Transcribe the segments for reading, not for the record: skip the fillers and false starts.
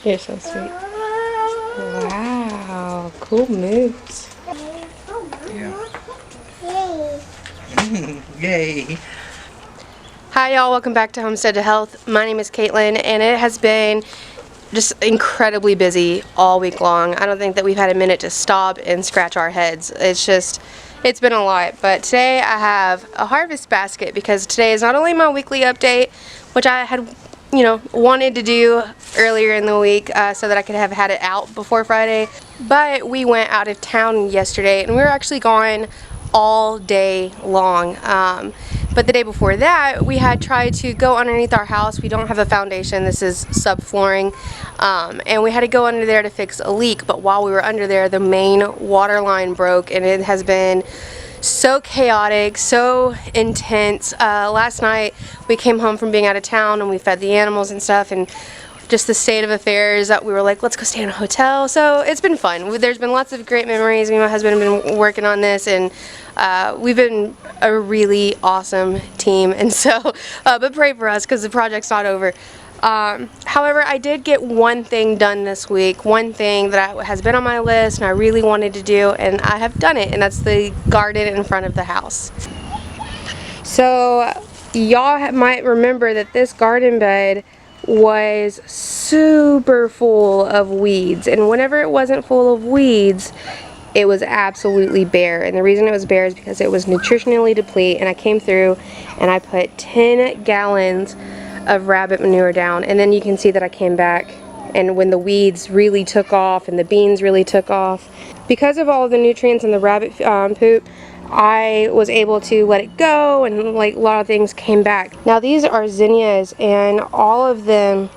You're so sweet. Wow, cool moves. Yeah. Yay. Hi y'all, welcome back to Homestead to Health. My name is Caitlin and it has been just incredibly busy all week long. I don't think that we've had a minute to stop and scratch our heads. It's been a lot. But today I have a harvest basket because today is not only my weekly update, which I had wanted to do earlier in the week so that I could have had it out before Friday, but we went out of town yesterday and we were actually gone all day long. But the day before that, we had tried to go underneath our house. We don't have a foundation, this is subflooring, and we had to go under there to fix a leak. But while we were under there, the main water line broke, and it has been so chaotic, so intense. Last night, we came home from being out of town and we fed the animals and stuff, and just the state of affairs that we were like, let's go stay in a hotel. So it's been fun. There's been lots of great memories. Me and my husband have been working on this, and we've been a really awesome team. And so, but pray for us because the project's not over. However, I did get one thing done this week, one thing that has been on my list and I really wanted to do, and I have done it, and that's the garden in front of the house. So y'all might remember that this garden bed was super full of weeds, and whenever it wasn't full of weeds, it was absolutely bare. And the reason it was bare is because it was nutritionally depleted, and I came through and I put 10 gallons of rabbit manure down, and then you can see that I came back, and when the weeds really took off and the beans really took off, because of all of the nutrients in the rabbit poop, I was able to let it go, and like a lot of things came back. Now these are zinnias, and all of them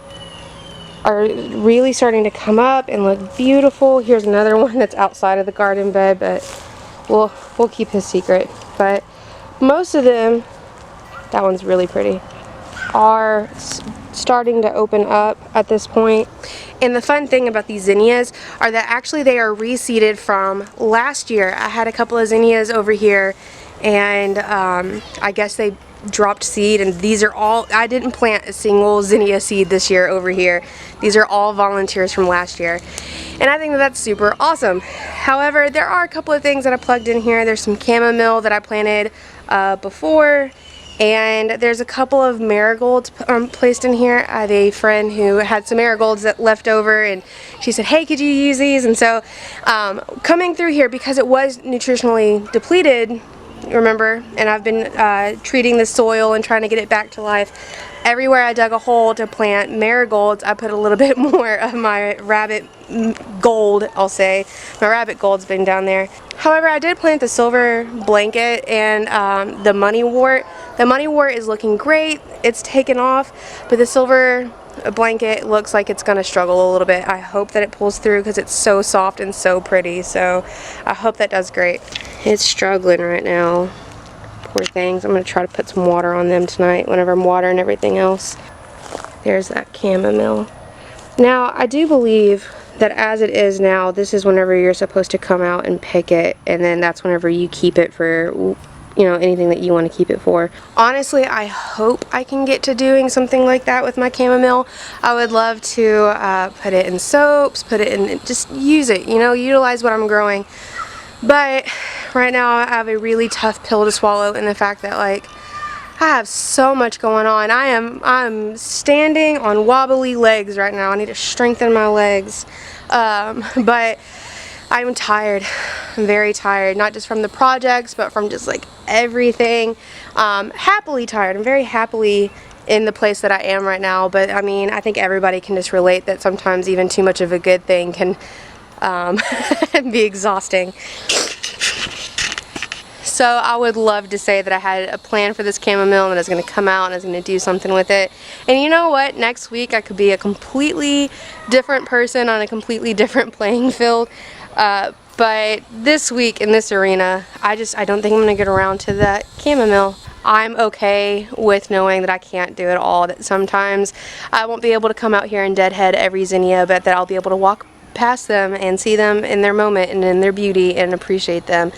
are really starting to come up and look beautiful. Here's another one that's outside of the garden bed, but we'll keep his secret. But most of them, that one's really pretty, are starting to open up at this point. And the fun thing about these zinnias are that actually they are reseeded from last year. I had a couple of zinnias over here, and I guess they dropped seed, and these are all, I didn't plant a single zinnia seed this year over here. These are all volunteers from last year, and I think that that's super awesome. However, there are a couple of things that I plugged in here. There's some chamomile that I planted before, and there's a couple of marigolds placed in here. I have a friend who had some marigolds that left over, and she said, hey, could you use these? And so coming through here, because it was nutritionally depleted, remember, and I've been treating the soil and trying to get it back to life. Everywhere I dug a hole to plant marigolds, I put a little bit more of my rabbit gold, I'll say. My rabbit gold's been down there. However, I did plant the silver blanket and the money wort. The money wort is looking great. It's taken off, but the silver blanket looks like it's going to struggle a little bit. I hope that it pulls through because it's so soft and so pretty. So I hope that does great. It's struggling right now. Poor things. I'm going to try to put some water on them tonight whenever I'm watering everything else. There's that chamomile. Now, I do believe that as it is now, this is whenever you're supposed to come out and pick it, and then that's whenever you keep it for, anything that you want to keep it for. Honestly, I hope I can get to doing something like that with my chamomile. I would love to put it in soaps, put it in, just use it, utilize what I'm growing. But right now I have a really tough pill to swallow in the fact that, like, I have so much going on. I'm standing on wobbly legs right now. I need to strengthen my legs. But I'm tired. I'm very tired, not just from the projects, but from just like everything. Happily tired. I'm very happily in the place that I am right now, but I mean, I think everybody can just relate that sometimes even too much of a good thing can be exhausting. So I would love to say that I had a plan for this chamomile and that I was going to come out and I was going to do something with it. And you know what? Next week I could be a completely different person on a completely different playing field. But this week in this arena, I don't think I'm going to get around to that chamomile. I'm okay with knowing that I can't do it all, that sometimes I won't be able to come out here and deadhead every zinnia, but that I'll be able to walk past them and see them in their moment and in their beauty and appreciate them.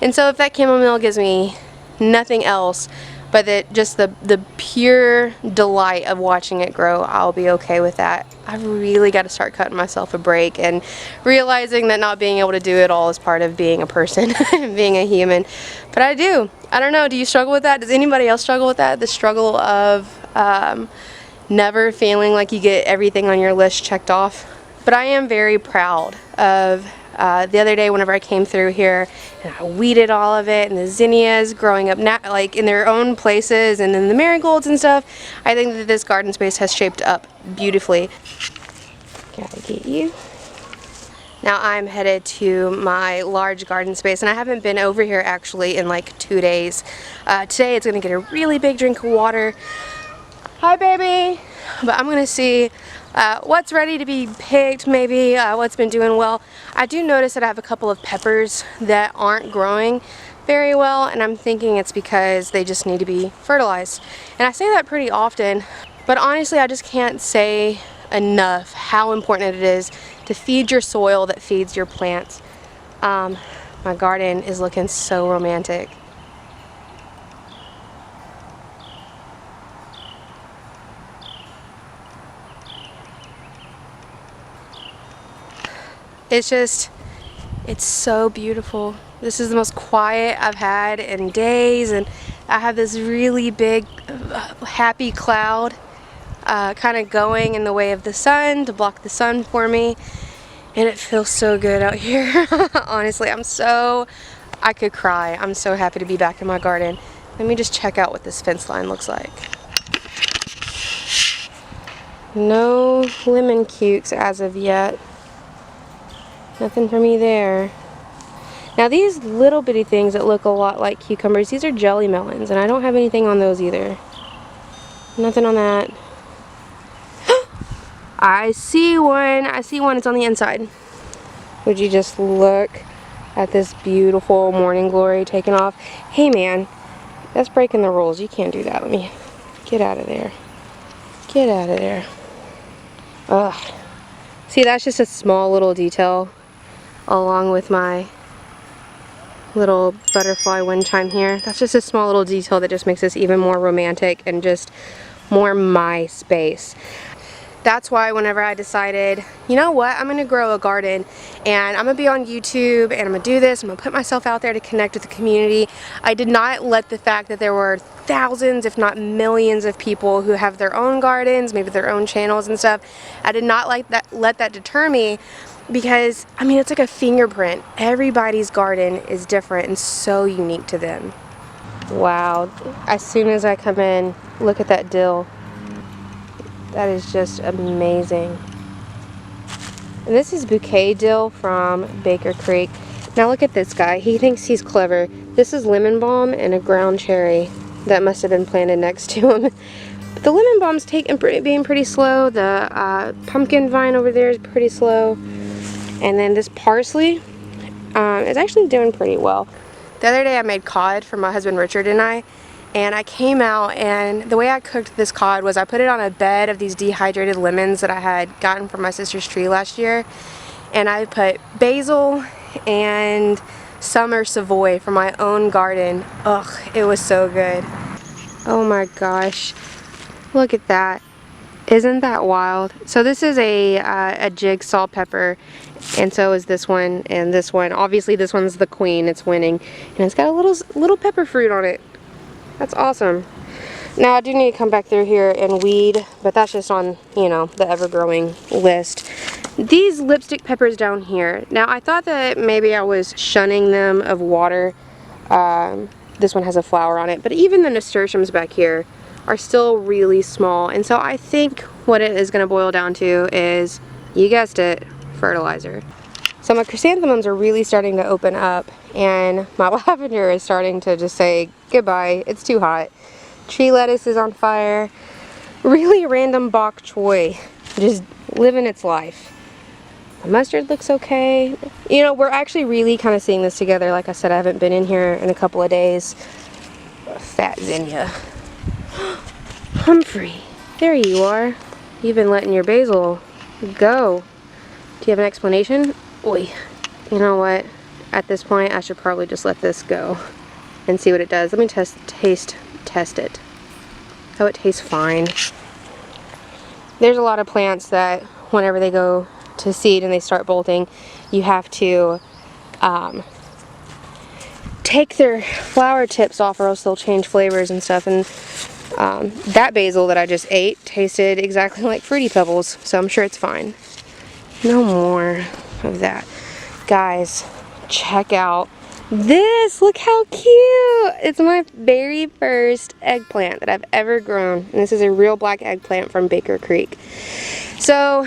And so if that chamomile gives me nothing else but that just the pure delight of watching it grow, I'll be okay with that. I've really got to start cutting myself a break and realizing that not being able to do it all is part of being a person and being a human. But I do. I don't know, do you struggle with that? Does anybody else struggle with that? The struggle of never feeling like you get everything on your list checked off? But I am very proud of the other day whenever I came through here and I weeded all of it, and the zinnias growing up like in their own places, and then the marigolds and stuff. I think that this garden space has shaped up beautifully. Gotta get you. Now I'm headed to my large garden space, and I haven't been over here actually in like 2 days. Today it's gonna get a really big drink of water. Hi baby! But I'm gonna see what's ready to be picked, maybe what's been doing well. I do notice that I have a couple of peppers that aren't growing very well, and I'm thinking it's because they just need to be fertilized. And I say that pretty often, but honestly I just can't say enough how important it is to feed your soil that feeds your plants. My garden is looking so romantic. It's so beautiful. This is the most quiet I've had in days, and I have this really big happy cloud kind of going in the way of the sun to block the sun for me, and it feels so good out here. Honestly, I could cry. I'm so happy to be back in my garden. Let me just check out what this fence line looks like. No lemon cukes as of yet. Nothing for me there. Now these little bitty things that look a lot like cucumbers, these are jelly melons, and I don't have anything on those either. Nothing on that. I see one. It's on the inside. Would you just look at this beautiful morning glory taking off? Hey man, that's breaking the rules. You can't do that. Let me get out of there. Get out of there. Ugh. See, that's just a small little detail along with my little butterfly wind chime here. That's just a small little detail that just makes this even more romantic and just more my space. That's why whenever I decided, you know what, I'm gonna grow a garden and I'm gonna be on YouTube and I'm gonna do this, I'm gonna put myself out there to connect with the community, I did not let the fact that there were thousands, if not millions of people who have their own gardens, maybe their own channels and stuff, I did not let that deter me, because I mean, it's like a fingerprint. Everybody's garden is different and so unique to them. Wow, as soon as I come in, look at that dill. That is just amazing. And this is bouquet dill from Baker Creek. Now look at this guy. He thinks he's clever. This is lemon balm and a ground cherry that must have been planted next to him. But the lemon balm's being pretty slow. The pumpkin vine over there is pretty slow. And then this parsley is actually doing pretty well. The other day I made cod for my husband Richard and I came out, and the way I cooked this cod was I put it on a bed of these dehydrated lemons that I had gotten from my sister's tree last year, and I put basil and summer savoy from my own garden. Ugh, it was so good. Oh my gosh, look at that. Isn't that wild? So this is a jigsaw pepper, and so is this one and this one. Obviously this one's the queen, it's winning, and it's got a little pepper fruit on it. That's awesome. Now I do need to come back through here and weed, but that's just on, you know, the ever-growing list. These lipstick peppers down here. Now I thought that maybe I was shunning them of water. This one has a flower on it, but even the nasturtiums back here are still really small, and so I think what it is going to boil down to is, you guessed it, fertilizer. So my chrysanthemums are really starting to open up, and my lavender is starting to just say goodbye. It's too hot. Tree lettuce is on fire. Really random bok choy, just living its life. The mustard looks okay. You know, we're actually really kind of seeing this together. Like I said, I haven't been in here in a couple of days. Fat zinnia. Humphrey, there you are. You've been letting your basil go. Do you have an explanation? Oi. You know what? At this point, I should probably just let this go and see what it does. Let me taste test it. Oh, it tastes fine. There's a lot of plants that whenever they go to seed and they start bolting, you have to take their flower tips off or else they'll change flavors and stuff. And that basil that I just ate tasted exactly like Fruity Pebbles, so I'm sure it's fine. No more of that. Guys, check out this. Look how cute. It's my very first eggplant that I've ever grown. And this is a real black eggplant from Baker Creek. So,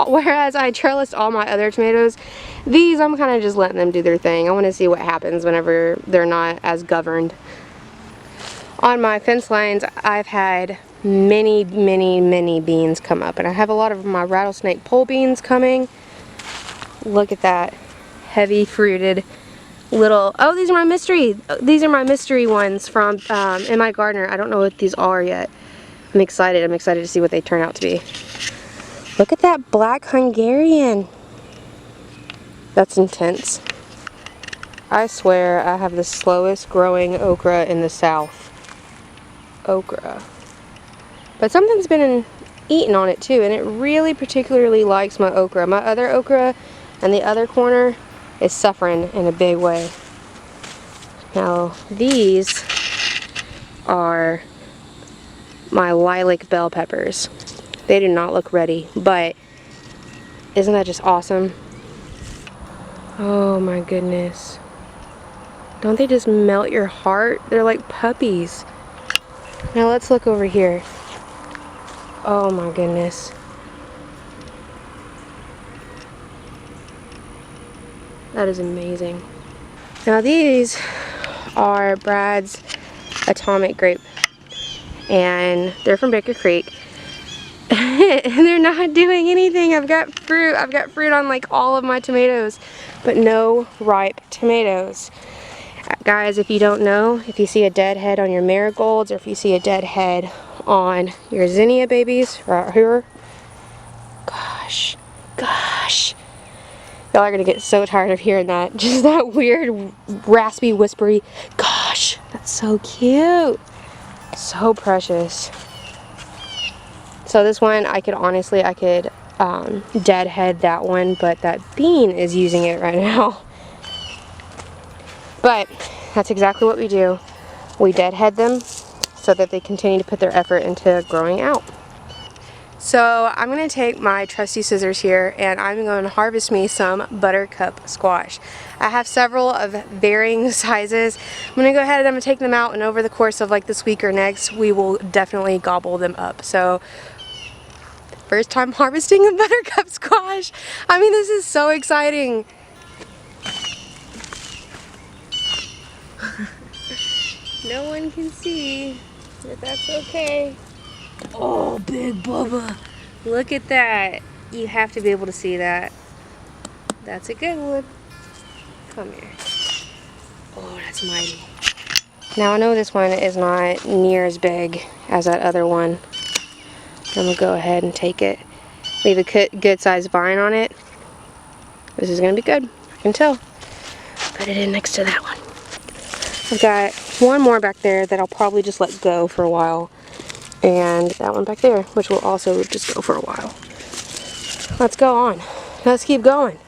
whereas I trellised all my other tomatoes, these I'm kind of just letting them do their thing. I want to see what happens whenever they're not as governed. On my fence lines, I've had many beans come up. And I have a lot of my rattlesnake pole beans coming. Look at that. Heavy fruited little, oh, these are my mystery ones from in my gardener. I don't know what these are yet. I'm excited to see what they turn out to be. Look at that black Hungarian. That's intense. I swear I have the slowest growing okra in the south. Okra. But something's been eating on it too, and it really particularly likes my okra. My other okra and the other corner is suffering in a big way. Now these are my lilac bell peppers. They do not look ready, but isn't that just awesome? Oh my goodness. Don't they just melt your heart? They're like puppies. Now let's look over here. Oh my goodness. That is amazing. Now these are Brad's Atomic Grape, and they're from Baker Creek. And they're not doing anything. I've got fruit on like all of my tomatoes, but no ripe tomatoes. Guys, if you don't know, if you see a dead head on your marigolds, or if you see a dead head on your zinnia babies right here, gosh, y'all are gonna get so tired of hearing that. Just that weird, raspy, whispery, gosh, that's so cute. So precious. So this one, I could deadhead that one, but that bean is using it right now. But that's exactly what we do. We deadhead them so that they continue to put their effort into growing out. So I'm going to take my trusty scissors here and I'm going to harvest me some Buttercup Squash. I have several of varying sizes. I'm going to go ahead and I'm going to take them out, and over the course of like this week or next, we will definitely gobble them up. So first time harvesting a Buttercup Squash. I mean, this is so exciting. No one can see, but that's okay. Oh, Big Bubba. Look at that. You have to be able to see that. That's a good one. Come here. Oh, that's mighty. Now I know this one is not near as big as that other one. I'm going to go ahead and take it. Leave a good sized vine on it. This is going to be good. I can tell. Put it in next to that one. I've got one more back there that I'll probably just let go for a while. And that one back there, which will also just go for a while. Let's go on. Let's keep going.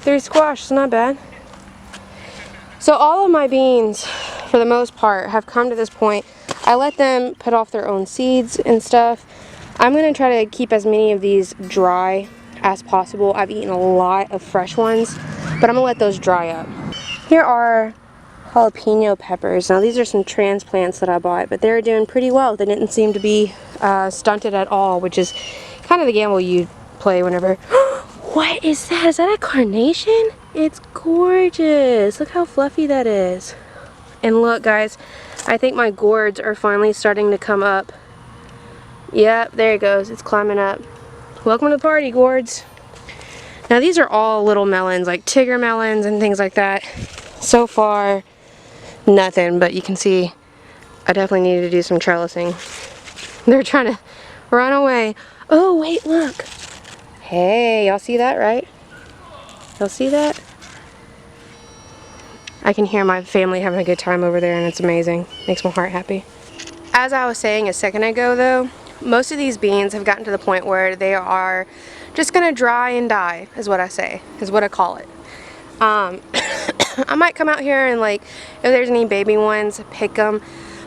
3 squash is not bad. So all of my beans, for the most part, have come to this point. I let them put off their own seeds and stuff. I'm going to try to keep as many of these dry as possible. I've eaten a lot of fresh ones, but I'm going to let those dry up. Here are jalapeno peppers. Now these are some transplants that I bought, but they're doing pretty well. They didn't seem to be stunted at all, which is kind of the gamble you play whenever... What is that? Is that a carnation? It's gorgeous. Look how fluffy that is. And look, guys, I think my gourds are finally starting to come up. Yep, there it goes. It's climbing up. Welcome to the party, gourds. Now these are all little melons, like Tigger melons and things like that. So far, nothing, but you can see I definitely need to do some trellising. They're trying to run away. Oh, wait, look. Hey, y'all see that, right? Y'all see that? I can hear my family having a good time over there, and it's amazing. Makes my heart happy. As I was saying a second ago though, most of these beans have gotten to the point where they are just gonna dry and die, is what I call it. I might come out here and, like, if there's any baby ones, pick them.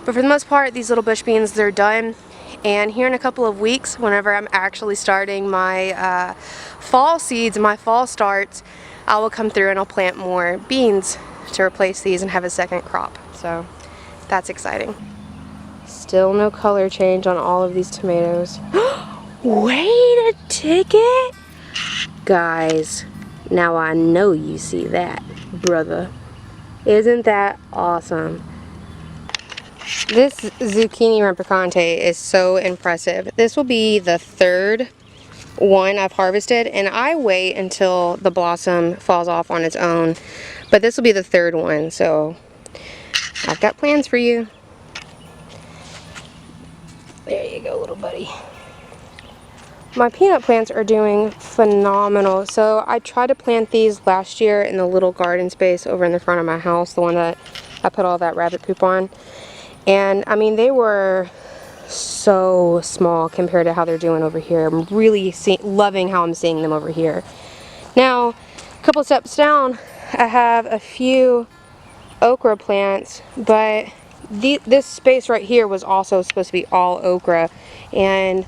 But for the most part, these little bush beans, they're done. And here in a couple of weeks, whenever I'm actually starting my fall seeds, my fall starts, I will come through and I'll plant more beans to replace these and have a second crop. So that's exciting. Still no color change on all of these tomatoes. Wait a ticket! Guys, now I know you see that, brother. Isn't that awesome? This zucchini rampicante is so impressive. This will be the third one I've harvested, and I wait until the blossom falls off on its own. But this will be the third one, so I've got plans for you. There you go, little buddy. My peanut plants are doing phenomenal. So I tried to plant these last year in the little garden space over in the front of my house, the one that I put all that rabbit poop on. And I mean, they were so small compared to how they're doing over here. I'm really loving how I'm seeing them over here. Now, a couple steps down, I have a few okra plants, but this space right here was also supposed to be all okra, and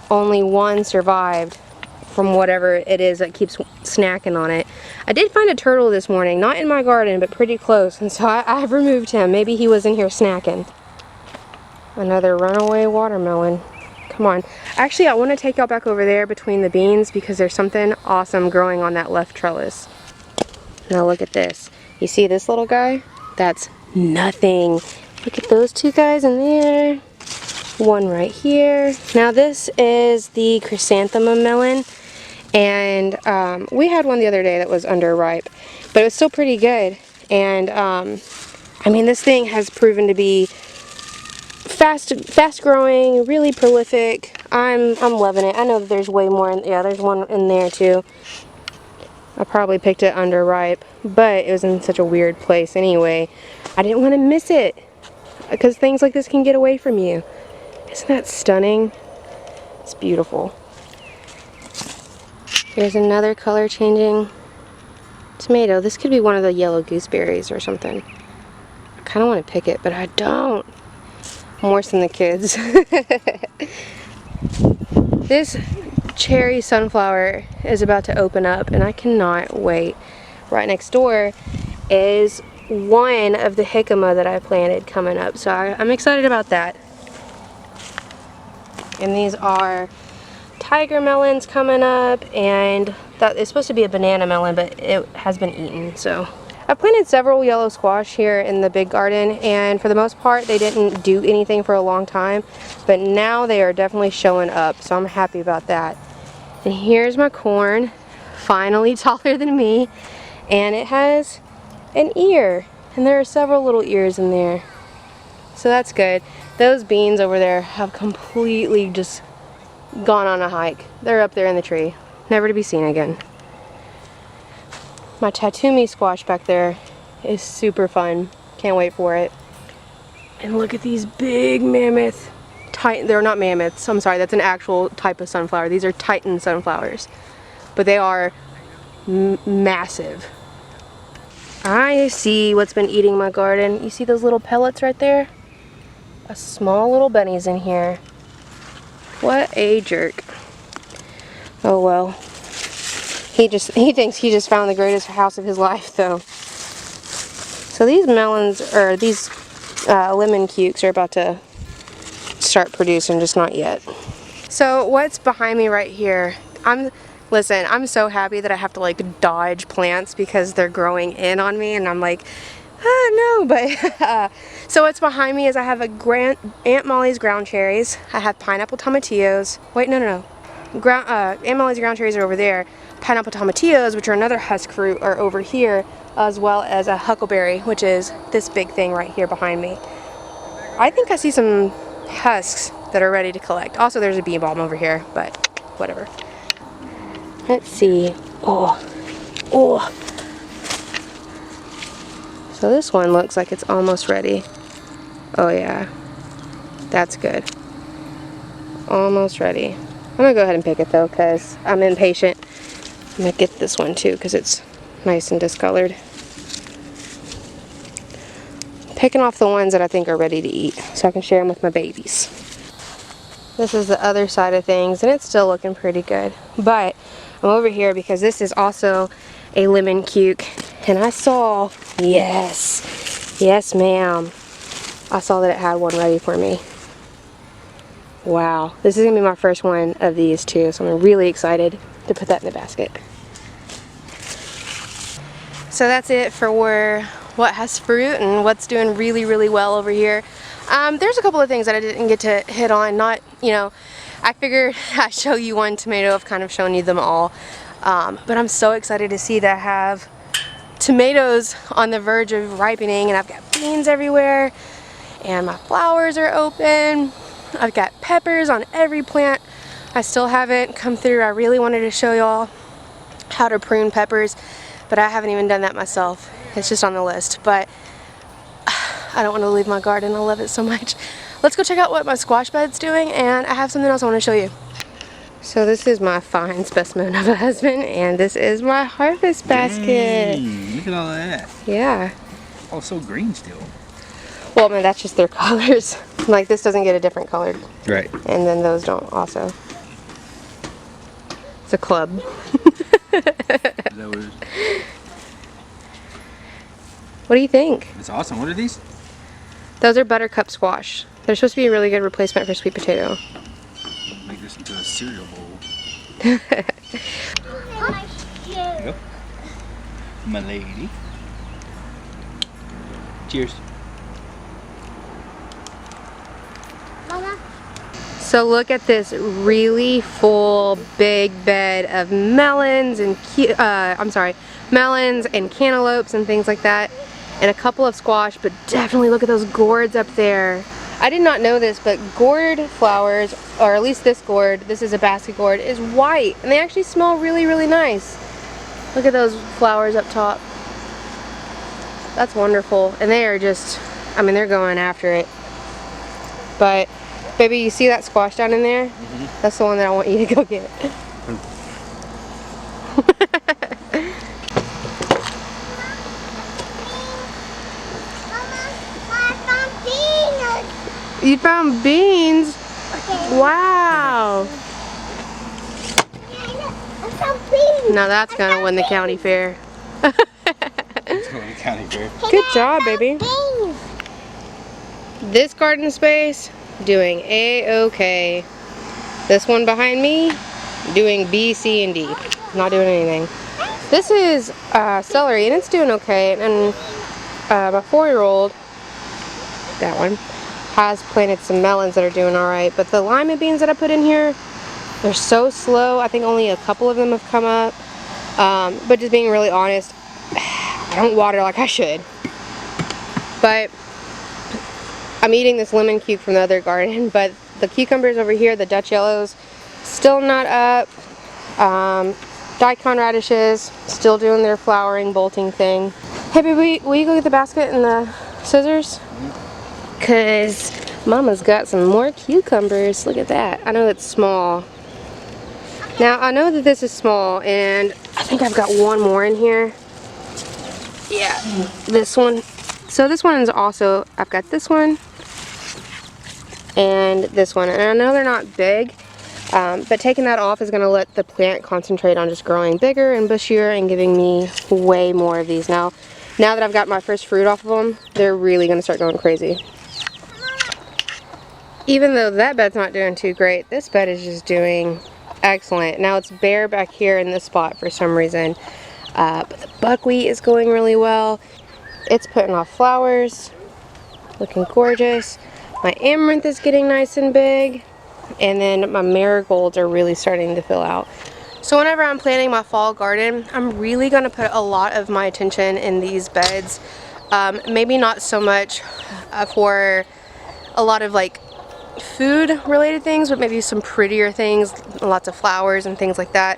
only one survived from whatever it is that keeps snacking on it. I did find a turtle this morning, not in my garden, but pretty close, and so I've removed him. Maybe he was in here snacking. Another runaway watermelon. Come on. Actually, I want to take y'all back over there between the beans because there's something awesome growing on that left trellis. Now look at this. You see this little guy? That's nothing. Look at those two guys in there. One right here. Now this is the Chrysanthemum Mellon, and we had one the other day that was underripe, but it was still pretty good. And I mean, this thing has proven to be fast growing, really prolific. I'm loving it. I know that there's way more in, yeah, there's one in there too. I probably picked it underripe, but it was in such a weird place anyway. I didn't want to miss it because things like this can get away from you. Isn't that stunning? It's beautiful. Here's another color changing tomato. This could be one of the yellow gooseberries or something. I kind of want to pick it, but I don't. I'm worse than the kids. This cherry sunflower is about to open up, and I cannot wait. Right next door is one of the jicama that I planted coming up, so I'm excited about that. And these are tiger melons coming up, and that is supposed to be a banana melon, but it has been eaten. So I planted several yellow squash here in the big garden, and for the most part they didn't do anything for a long time, but now they are definitely showing up, so I'm happy about that. And here's my corn, finally taller than me, and it has an ear, and there are several little ears in there, so that's good. Those beans over there have completely just gone on a hike. They're up there in the tree, never to be seen again. My tatumi squash back there is super fun. Can't wait for it. And look at these big mammoth they're not mammoths, I'm sorry, that's an actual type of sunflower. These are Titan sunflowers, but they are massive. I see what's been eating my garden. You see those little pellets right there? A small little bunny's in here. What a jerk. Oh well. He thinks he just found the greatest house of his life, though. So these melons, or these lemon cukes, are about to start producing, just not yet. So what's behind me right here? Listen, I'm so happy that I have to like dodge plants because they're growing in on me, and I'm like, no, but so what's behind me is I have Aunt Molly's ground cherries. I have pineapple tomatillos. Wait, no. Aunt Molly's ground cherries are over there. Pineapple tomatillos, which are another husk fruit, are over here, as well as a huckleberry, which is this big thing right here behind me. I think I see some husks that are ready to collect. Also, there's a bee balm over here, but whatever. Let's see. Oh. So this one looks like it's almost ready. Oh yeah, that's good. Almost ready. I'm gonna go ahead and pick it though because I'm impatient. I'm gonna get this one too because it's nice and discolored. Picking off the ones that I think are ready to eat so I can share them with my babies. This is the other side of things and it's still looking pretty good. But I'm over here because this is also a lemon cuke and I saw, yes ma'am, I saw that it had one ready for me. Wow, this is gonna be my first one of these too, so I'm really excited to put that in the basket. So that's it for what has fruit and what's doing really well over here. There's a couple of things that I didn't get to hit on. Not, you know, I figured I'd show you one tomato. I've kind of shown you them all. But I'm so excited to see that I have tomatoes on the verge of ripening and I've got beans everywhere and my flowers are open. I've got peppers on every plant. I still haven't come through. I really wanted to show y'all how to prune peppers, but I haven't even done that myself. It's just on the list, but I don't want to leave my garden. I love it so much. Let's go check out what my squash bed's doing, and I have something else I want to show you. So this is my fine specimen of a husband, and this is my harvest basket. Look at all that. Yeah. Oh, so green still. Well, man, that's just their colors. Like, this doesn't get a different color. Right. And then those don't also. It's a club. What do you think? It's awesome. What are these? Those are Buttercup Squash. They're supposed to be a really good replacement for sweet potato. Make this into a cereal bowl. Yep. My lady. Cheers. So look at this really full big bed of melons and melons and cantaloupes and things like that, and a couple of squash, but definitely look at those gourds up there. I did not know this, but gourd flowers, or at least this gourd, this is a basket gourd, is white, and they actually smell really nice. Look at those flowers up top. That's wonderful, and they are just, I mean, they're going after it. But baby, you see that squash down in there? Mm-hmm. That's the one that I want you to go get. You found beans? Okay. Wow. I found beans. Now that's gonna win the county fair. County fair. Good job, baby. This garden space doing A-okay. This one behind me doing B, C, and D. Not doing anything. This is celery and it's doing okay. And my 4-year-old, that one, has planted some melons that are doing alright. But the lima beans that I put in here, they're so slow. I think only a couple of them have come up. But just being really honest, I don't water like I should. But I'm eating this lemon cuke from the other garden, but the cucumbers over here, the Dutch yellows, still not up. Daikon radishes, still doing their flowering, bolting thing. Hey baby, will you go get the basket and the scissors? Because Mama's got some more cucumbers. Look at that. I know it's small. Now, I know that this is small, and I think I've got one more in here. Yeah, this one. So this one is also, I've got this one and this one, and I know they're not big, but taking that off is going to let the plant concentrate on just growing bigger and bushier and giving me way more of these. Now that I've got my first fruit off of them, they're really going to start going crazy. Even though that bed's not doing too great, this bed is just doing excellent. Now it's bare back here in this spot for some reason, but the buckwheat is going really well. It's putting off flowers, looking gorgeous. My amaranth is getting nice and big, and then my marigolds are really starting to fill out. So whenever I'm planting my fall garden, I'm really going to put a lot of my attention in these beds. Maybe not so much for a lot of like food related things, but maybe some prettier things, lots of flowers and things like that,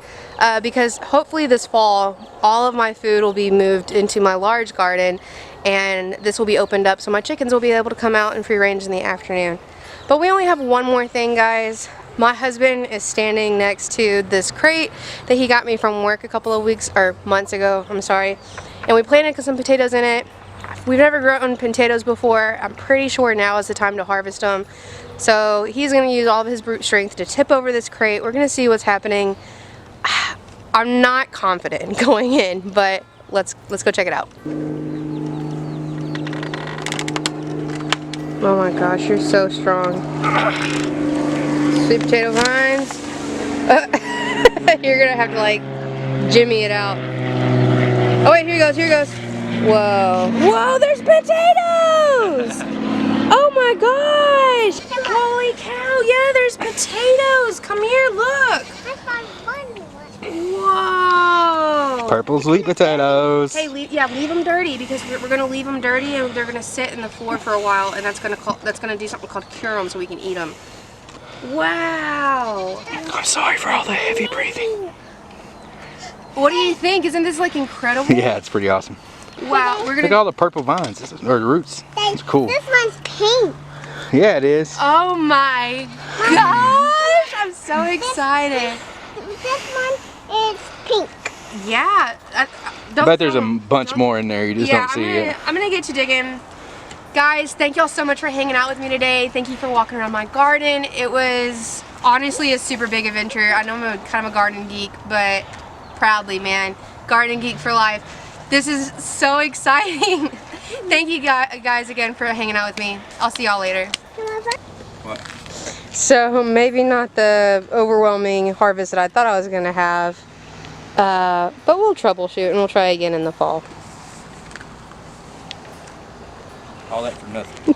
because hopefully this fall all of my food will be moved into my large garden and this will be opened up so my chickens will be able to come out and free range in the afternoon. But we only have one more thing, guys. My husband is standing next to this crate that he got me from work a couple of weeks or months ago, I'm sorry. And we planted some potatoes in it. We've never grown potatoes before. I'm pretty sure now is the time to harvest them. So he's going to use all of his brute strength to tip over this crate. We're going to see what's happening. I'm not confident going in, but let's go check it out. Oh my gosh, you're so strong. Sweet potato vines. You're gonna have to like jimmy it out. Oh wait, here he goes, here he goes. Whoa. Whoa, there's potatoes! Oh my gosh! Holy cow, yeah, there's potatoes! Come here, look! Whoa! Purple sweet potatoes. Hey, leave them dirty because we're gonna leave them dirty and they're gonna sit in the floor for a while, and that's gonna do something called cure them so we can eat them. Wow! I'm sorry for all the heavy breathing. What do you think? Isn't this like incredible? Yeah, it's pretty awesome. Wow, we're Look gonna. at all the purple vines, or the roots. It's cool. This one's pink. Yeah, it is. Oh my gosh! I'm so excited. This one is pink. Yeah. I bet there's a bunch more in there. You just don't see it. I'm gonna get to digging. Guys, thank y'all so much for hanging out with me today. Thank you for walking around my garden. It was honestly a super big adventure. I know I'm kind of a garden geek, but proudly, man. Garden geek for life. This is so exciting. Thank you guys again for hanging out with me. I'll see y'all later. What? So maybe not the overwhelming harvest that I thought I was gonna have, but we'll troubleshoot and we'll try again in the fall. All that for nothing.